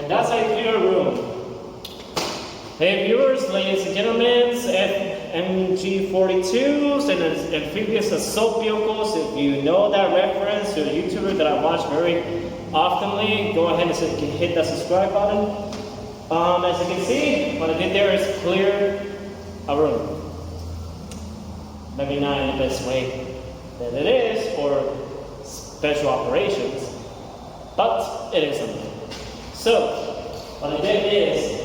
And that's how you clear a room. Hey viewers, ladies and gentlemen, MG42s and amphibious assault vehicles. If you know that reference to a YouTuber that I watch very oftenly, go ahead and hit that subscribe button. As you can see, what I did there is clear a room. Maybe not in the best way that it is for special operations, but it is something. So, what I did is,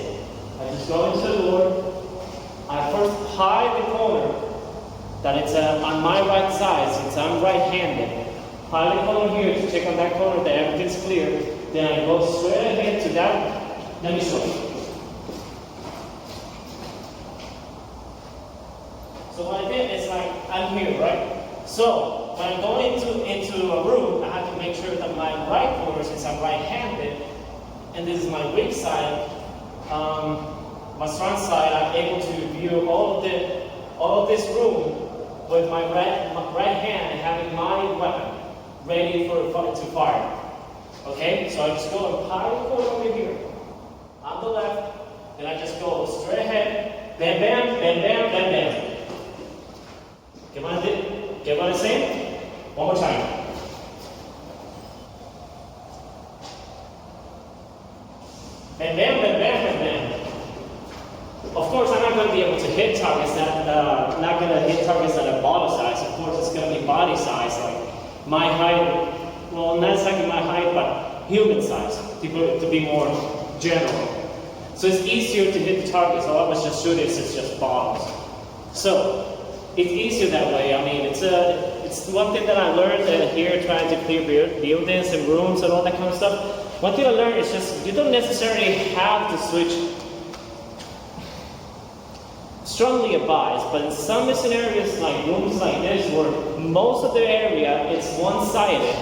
I just go into the door, I first hide the corner that it's on my right side since I'm right-handed. Hide the corner here to check on that corner that everything's clear. Then I go straight ahead to that. Let me show you. So what I did is like, I'm here, right? So when I'm going into a room, I have to make sure that my right corner, since I'm right-handed, and this is my weak side, my strong side, I'm able to view all of this room with my right hand and having my weapon ready to fire. Okay, so I just go and hide the corner over here on the left, and I just go straight ahead, bam, bam, bam, bam, bam, bam. Get what I'm saying? One more time. Bam, bam, bam, bam, bam, bam. Of course, I'm not going to be able to hit targets that not going to hit targets that are bottle size. Of course, it's going to be body size, like my height. Well, not exactly my height, but human size, to be more general. So it's easier to hit the targets. So I was just shooting, it's just bottles. So it's easier that way. I mean, it's one thing that I learned here, trying to clear buildings and rooms and all that kind of stuff. One thing I learned is just you don't necessarily have to switch. Strongly advised, but in some scenarios like rooms like this where most of the area is one-sided,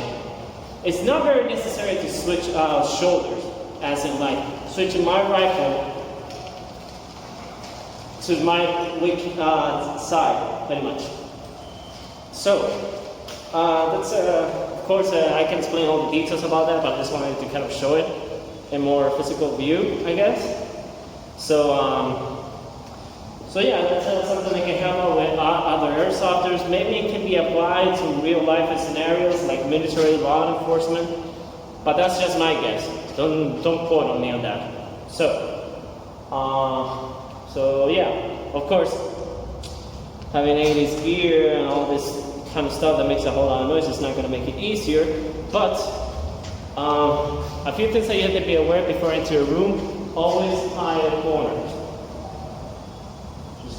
it's not very necessary to switch shoulders, as in like switching my rifle to my weak side, pretty much. So, that's, of course, I can explain all the details about that, but I just wanted to kind of show it in more physical view, I guess. So yeah, that's something that can help out with other airsofters. Maybe it can be applied to real life scenarios like military law enforcement, but that's just my guess. Don't quote on me on that. So yeah, of course, having 80s gear and all this kind of stuff that makes a whole lot of noise is not going to make it easier. But a few things that you have to be aware before entering a room: always hide the corners.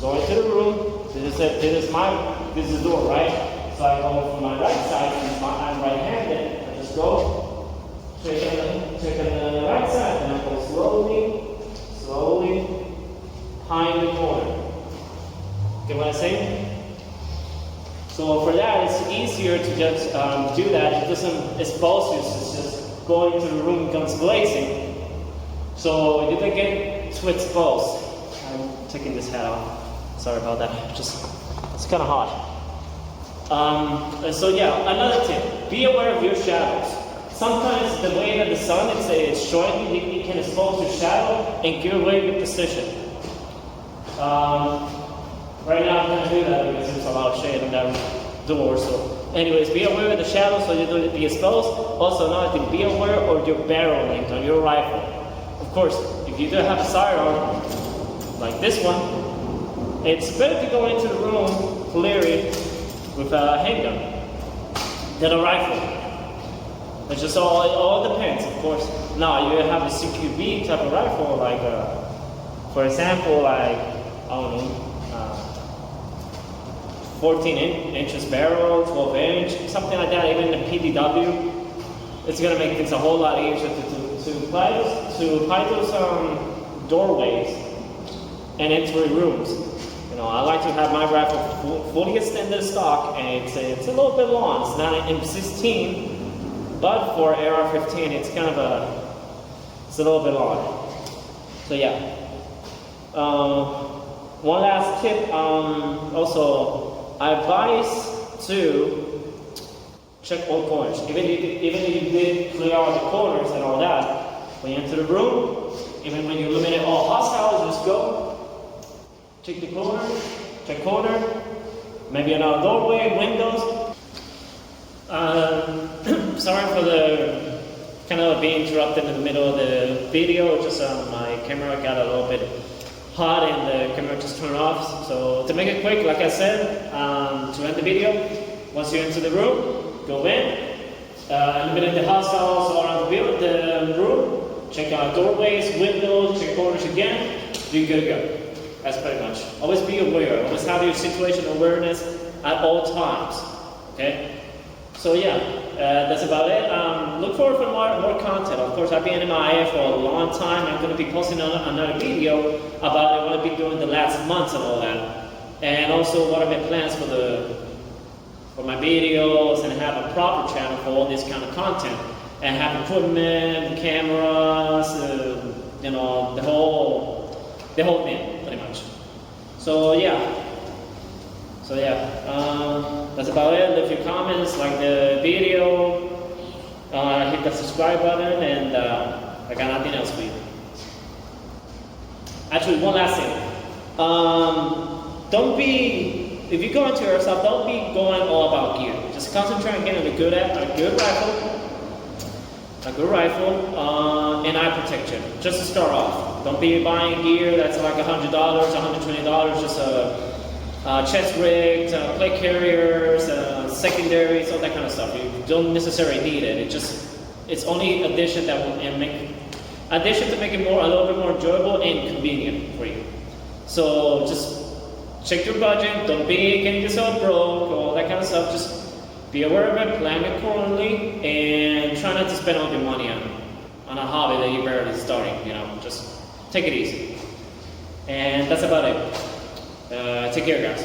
Go into the room. This is the door, right? So I go from my right side, since I'm right-handed. I just go check on the right side, and I go slowly behind the corner. Get what I'm saying? So for that, it's easier to just do that. It doesn't expose you. It's just going into the room guns blazing. So you don't get too exposed. I'm taking this hat off. Sorry about that. It's kind of hot. So yeah, another tip: be aware of your shadows. Sometimes the way that the sun is showing you, it can expose your shadow and give away your position. Right now, I'm going to do that because there's a lot of shade on that door. So, anyways, be aware of the shadows so you don't be exposed. Also, another thing: be aware of your barrel length on your rifle. Of course, if you do have a sidearm like this one, it's better to go into the room clearly with a handgun than a rifle. It just all depends, of course. Now you have a CQB type of rifle, like for example, like I don't know, 14 inches barrel, 12 inch, something like that. Even the PDW, it's gonna make things a whole lot easier to hide those doorways and entry rooms. I like to have my rifle fully extended stock, and it's a little bit long. It's not an M16, but for AR-15, it's kind of it's a little bit long. So yeah. One last tip. Also, I advise to check all corners. Even if you did clear out the corners and all that, when you enter the room, even when you eliminate all hostiles, just go. Check the corner, check corner, maybe another doorway, windows. Sorry for the kind of being interrupted in the middle of the video. Just my camera got a little bit hot and the camera just turned off. So to make it quick, like I said, to end the video, once you enter the room, go in, eliminate the hostiles around the room, check out doorways, windows, check corners again, you're good to go. That's pretty much. Always be aware, always have your situational awareness at all times, okay? So yeah, that's about it. Look forward for more content. Of course, I've been MIA for a long time. I'm going to be posting another video about what I've been doing the last months and all that. And also what are my plans for my videos, and have a proper channel for all this kind of content. And have equipment, cameras, you know, the whole thing, pretty much. So yeah. That's about it. Leave your comments, like the video, hit the subscribe button, and I got nothing else for you. Actually, one last thing. If you go into Airsoft, don't be going all about gear. Just concentrate on getting a good rifle, and eye protection, just to start off. Don't be buying gear that's like $100, $120, just chest rigs, plate carriers, secondaries, all that kind of stuff. You don't necessarily need it. It's only addition that will make to make it a little bit more enjoyable and convenient for you. So just check your budget. Don't be getting yourself broke, all that kind of stuff. Just be aware of it, plan it accordingly, and try not to spend all your money on a hobby that you're barely starting. You know, just take it easy. And that's about it. Take care, guys.